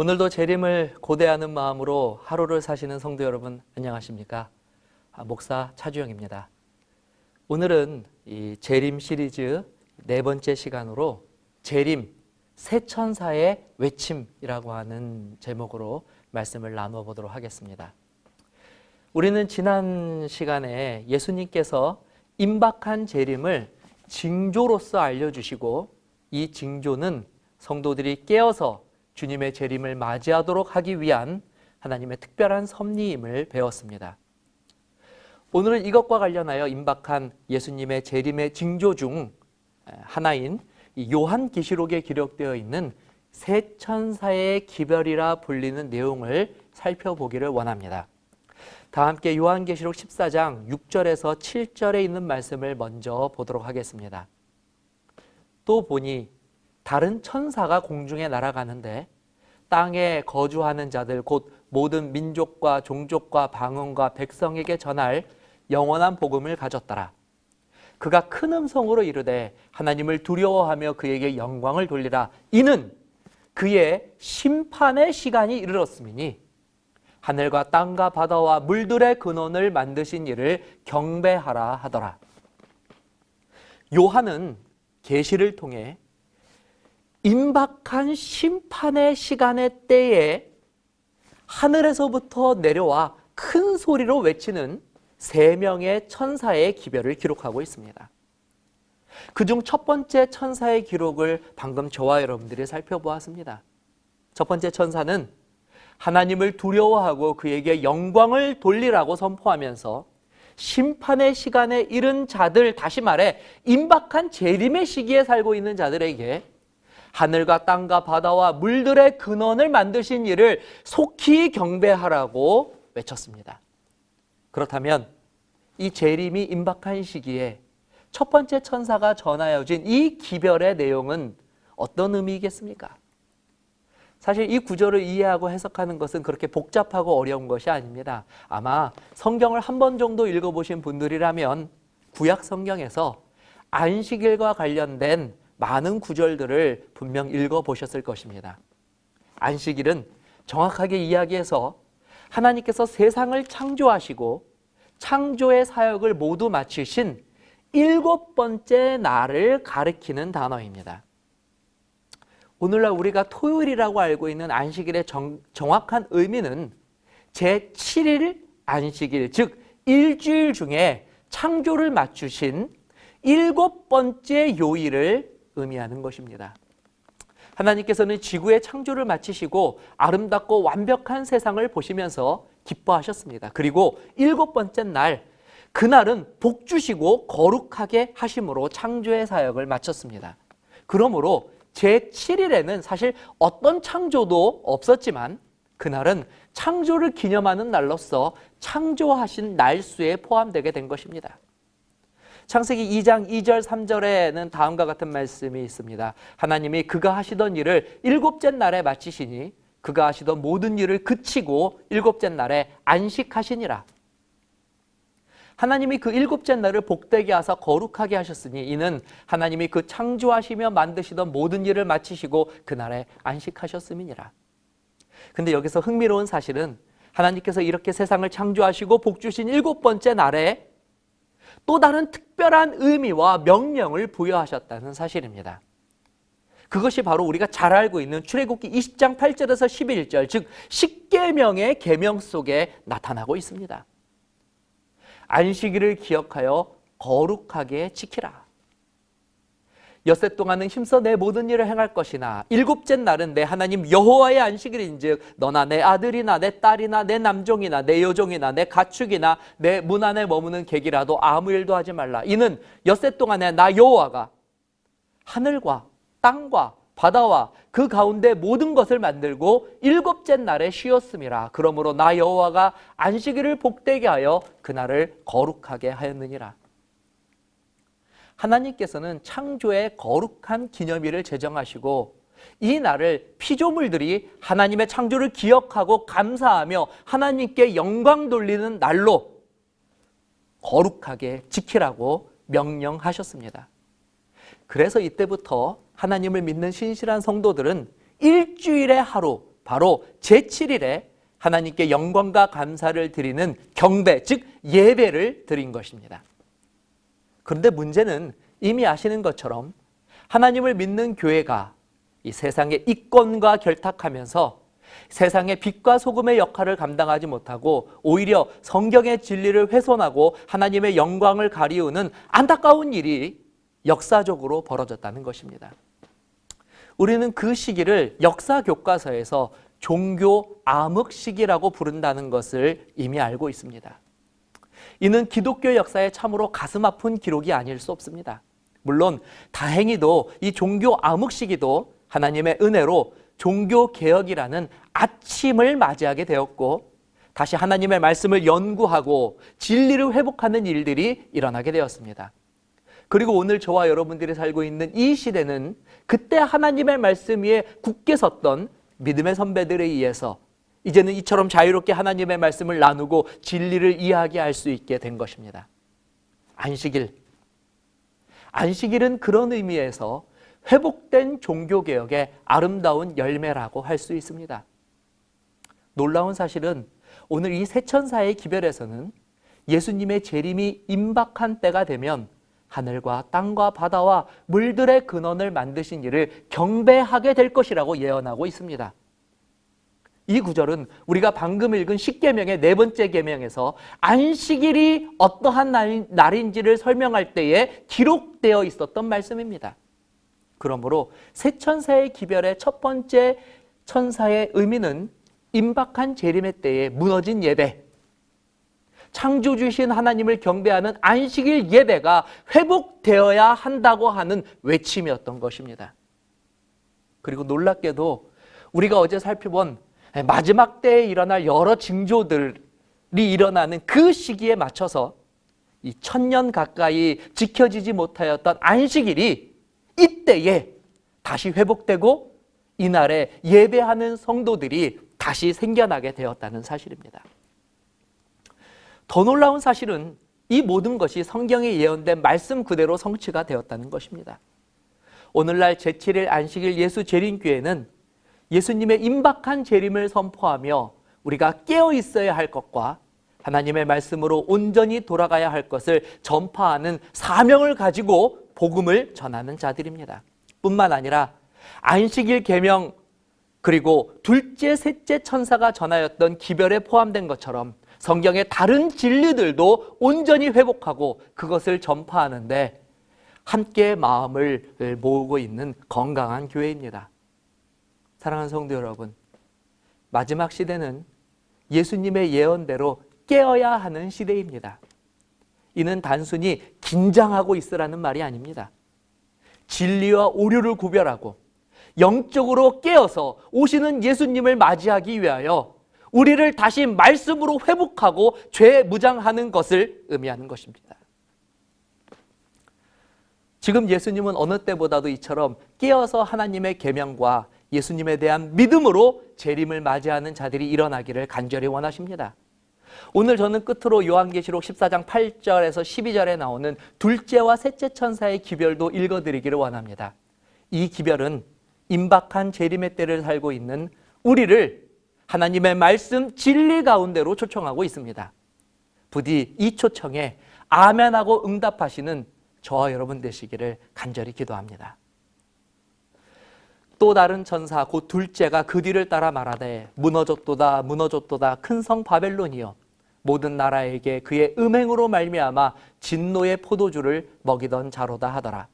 오늘도 재림을 고대하는 마음으로 하루를 사시는 성도 여러분 안녕하십니까? 목사 차주영입니다. 오늘은 이 재림 시리즈 네 번째 시간으로 재림, 새 천사의 외침이라고 하는 제목으로 말씀을 나누어 보도록 하겠습니다. 우리는 지난 시간에 예수님께서 임박한 재림을 징조로서 알려주시고 이 징조는 성도들이 깨어서 주님의 재림을 맞이하도록 하기 위한 하나님의 특별한 섭리임을 배웠습니다. 오늘은 이것과 관련하여 임박한 예수님의 재림의 징조 중 하나인 요한계시록에 기록되어 있는 새 천사의 기별이라 불리는 내용을 살펴보기를 원합니다. 다 함께 요한계시록 14장 6절에서 7절에 있는 말씀을 먼저 보도록 하겠습니다. 또 보니 다른 천사가 공중에 날아가는데 땅에 거주하는 자들 곧 모든 민족과 종족과 방언과 백성에게 전할 영원한 복음을 가졌더라. 그가 큰 음성으로 이르되 하나님을 두려워하며 그에게 영광을 돌리라. 이는 그의 심판의 시간이 이르렀음이니 하늘과 땅과 바다와 물들의 근원을 만드신 이를 경배하라 하더라. 요한은 계시를 통해 임박한 심판의 시간의 때에 하늘에서부터 내려와 큰 소리로 외치는 세 명의 천사의 기별을 기록하고 있습니다. 그중 첫 번째 천사의 기록을 방금 저와 여러분들이 살펴보았습니다. 첫 번째 천사는 하나님을 두려워하고 그에게 영광을 돌리라고 선포하면서 심판의 시간에 이른 자들, 다시 말해 임박한 재림의 시기에 살고 있는 자들에게 하늘과 땅과 바다와 물들의 근원을 만드신 이를 속히 경배하라고 외쳤습니다. 그렇다면 이 재림이 임박한 시기에 첫 번째 천사가 전하여 준 이 기별의 내용은 어떤 의미이겠습니까? 사실 이 구절을 이해하고 해석하는 것은 그렇게 복잡하고 어려운 것이 아닙니다. 아마 성경을 한 번 정도 읽어보신 분들이라면 구약 성경에서 안식일과 관련된 많은 구절들을 분명 읽어보셨을 것입니다. 안식일은 정확하게 이야기해서 하나님께서 세상을 창조하시고 창조의 사역을 모두 마치신 7번째 날을 가리키는 단어입니다. 오늘날 우리가 토요일이라고 알고 있는 안식일의 정확한 의미는 제7일 안식일, 즉 일주일 중에 창조를 맞추신 7번째 요일을 의미하는 것입니다. 하나님께서는 지구의 창조를 마치시고 아름답고 완벽한 세상을 보시면서 기뻐하셨습니다. 그리고 7번째 날, 그날은 복 주시고 거룩하게 하심으로 창조의 사역을 마쳤습니다. 그러므로 제7일에는 사실 어떤 창조도 없었지만 그날은 창조를 기념하는 날로서 창조하신 날수에 포함되게 된 것입니다. 창세기 2장 2절 3절에는 다음과 같은 말씀이 있습니다. 하나님이 그가 하시던 일을 7째 날에 마치시니 그가 하시던 모든 일을 그치고 7째 날에 안식하시니라. 하나님이 그 7째 날을 복되게 하사 거룩하게 하셨으니 이는 하나님이 그 창조하시며 만드시던 모든 일을 마치시고 그날에 안식하셨음이니라. 근데 여기서 흥미로운 사실은 하나님께서 이렇게 세상을 창조하시고 복 주신 7번째 날에 또 다른 특별한 의미와 명령을 부여하셨다는 사실입니다. 그것이 바로 우리가 잘 알고 있는 출애굽기 20장 8절에서 11절, 즉 십계명의 계명 속에 나타나고 있습니다. 안식일을 기억하여 거룩하게 지키라. 엿새 동안은 힘써 내 모든 일을 행할 것이나 7째 날은 내 하나님 여호와의 안식일인즉 너나 내 아들이나 내 딸이나 내 남종이나 내 여종이나 내 가축이나 내 문 안에 머무는 객이라도 아무 일도 하지 말라. 이는 엿새 동안에 나 여호와가 하늘과 땅과 바다와 그 가운데 모든 것을 만들고 7째 날에 쉬었음이라. 그러므로 나 여호와가 안식일을 복되게 하여 그날을 거룩하게 하였느니라. 하나님께서는 창조의 거룩한 기념일을 제정하시고 이 날을 피조물들이 하나님의 창조를 기억하고 감사하며 하나님께 영광 돌리는 날로 거룩하게 지키라고 명령하셨습니다. 그래서 이때부터 하나님을 믿는 신실한 성도들은 일주일의 하루, 바로 제7일에 하나님께 영광과 감사를 드리는 경배, 즉 예배를 드린 것입니다. 그런데 문제는 이미 아시는 것처럼 하나님을 믿는 교회가 이 세상의 이권과 결탁하면서 세상의 빛과 소금의 역할을 감당하지 못하고 오히려 성경의 진리를 훼손하고 하나님의 영광을 가리우는 안타까운 일이 역사적으로 벌어졌다는 것입니다. 우리는 그 시기를 역사 교과서에서 종교 암흑 시기라고 부른다는 것을 이미 알고 있습니다. 이는 기독교 역사에 참으로 가슴 아픈 기록이 아닐 수 없습니다. 물론 다행히도 이 종교 암흑 시기도 하나님의 은혜로 종교개혁이라는 아침을 맞이하게 되었고 다시 하나님의 말씀을 연구하고 진리를 회복하는 일들이 일어나게 되었습니다. 그리고 오늘 저와 여러분들이 살고 있는 이 시대는 그때 하나님의 말씀 위에 굳게 섰던 믿음의 선배들에 의해서 이제는 이처럼 자유롭게 하나님의 말씀을 나누고 진리를 이야기할 수 있게 된 것입니다. 안식일은 그런 의미에서 회복된 종교개혁의 아름다운 열매라고 할 수 있습니다. 놀라운 사실은 오늘 이 세천사의 기별에서는 예수님의 재림이 임박한 때가 되면 하늘과 땅과 바다와 물들의 근원을 만드신 이를 경배하게 될 것이라고 예언하고 있습니다. 이 구절은 우리가 방금 읽은 십계명의 네 번째 계명에서 안식일이 어떠한 날인지를 설명할 때에 기록되어 있었던 말씀입니다. 그러므로 세천사의 기별의 첫 번째 천사의 의미는 임박한 재림의 때에 무너진 예배, 창조주신 하나님을 경배하는 안식일 예배가 회복되어야 한다고 하는 외침이었던 것입니다. 그리고 놀랍게도 우리가 어제 살펴본 마지막 때에 일어날 여러 징조들이 일어나는 그 시기에 맞춰서 이 1000년 가까이 지켜지지 못하였던 안식일이 이때에 다시 회복되고 이날에 예배하는 성도들이 다시 생겨나게 되었다는 사실입니다. 더 놀라운 사실은 이 모든 것이 성경에 예언된 말씀 그대로 성취가 되었다는 것입니다. 오늘날 제7일 안식일 예수 재림교회는 예수님의 임박한 재림을 선포하며 우리가 깨어 있어야 할 것과 하나님의 말씀으로 온전히 돌아가야 할 것을 전파하는 사명을 가지고 복음을 전하는 자들입니다. 뿐만 아니라 안식일 계명 그리고 둘째, 셋째 천사가 전하였던 기별에 포함된 것처럼 성경의 다른 진리들도 온전히 회복하고 그것을 전파하는데 함께 마음을 모으고 있는 건강한 교회입니다. 사랑하는 성도 여러분, 마지막 시대는 예수님의 예언대로 깨어야 하는 시대입니다. 이는 단순히 긴장하고 있으라는 말이 아닙니다. 진리와 오류를 구별하고 영적으로 깨어서 오시는 예수님을 맞이하기 위하여 우리를 다시 말씀으로 회복하고 죄 무장하는 것을 의미하는 것입니다. 지금 예수님은 어느 때보다도 이처럼 깨어서 하나님의 계명과 예수님에 대한 믿음으로 재림을 맞이하는 자들이 일어나기를 간절히 원하십니다. 오늘 저는 끝으로 요한계시록 14장 8절에서 12절에 나오는 둘째와 셋째 천사의 기별도 읽어드리기를 원합니다. 이 기별은 임박한 재림의 때를 살고 있는 우리를 하나님의 말씀 진리 가운데로 초청하고 있습니다. 부디 이 초청에 아멘하고 응답하시는 저와 여러분 되시기를 간절히 기도합니다. 또 다른 천사 곧 둘째가 그 뒤를 따라 말하되 무너졌도다 무너졌도다 큰 성 바벨론이여 모든 나라에게 그의 음행으로 말미암아 진노의 포도주를 먹이던 자로다 하더라.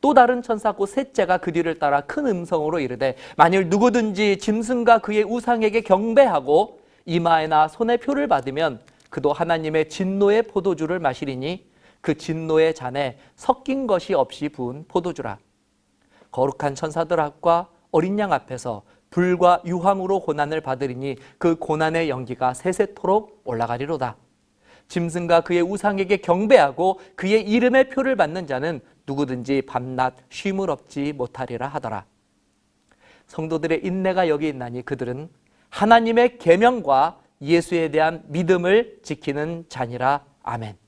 또 다른 천사 곧 셋째가 그 뒤를 따라 큰 음성으로 이르되 만일 누구든지 짐승과 그의 우상에게 경배하고 이마에나 손에 표를 받으면 그도 하나님의 진노의 포도주를 마시리니 그 진노의 잔에 섞인 것이 없이 부은 포도주라. 거룩한 천사들 앞과 어린 양 앞에서 불과 유황으로 고난을 받으리니 그 고난의 연기가 세세토록 올라가리로다. 짐승과 그의 우상에게 경배하고 그의 이름의 표를 받는 자는 누구든지 밤낮 쉼을 얻지 못하리라 하더라. 성도들의 인내가 여기 있나니 그들은 하나님의 계명과 예수에 대한 믿음을 지키는 자니라. 아멘.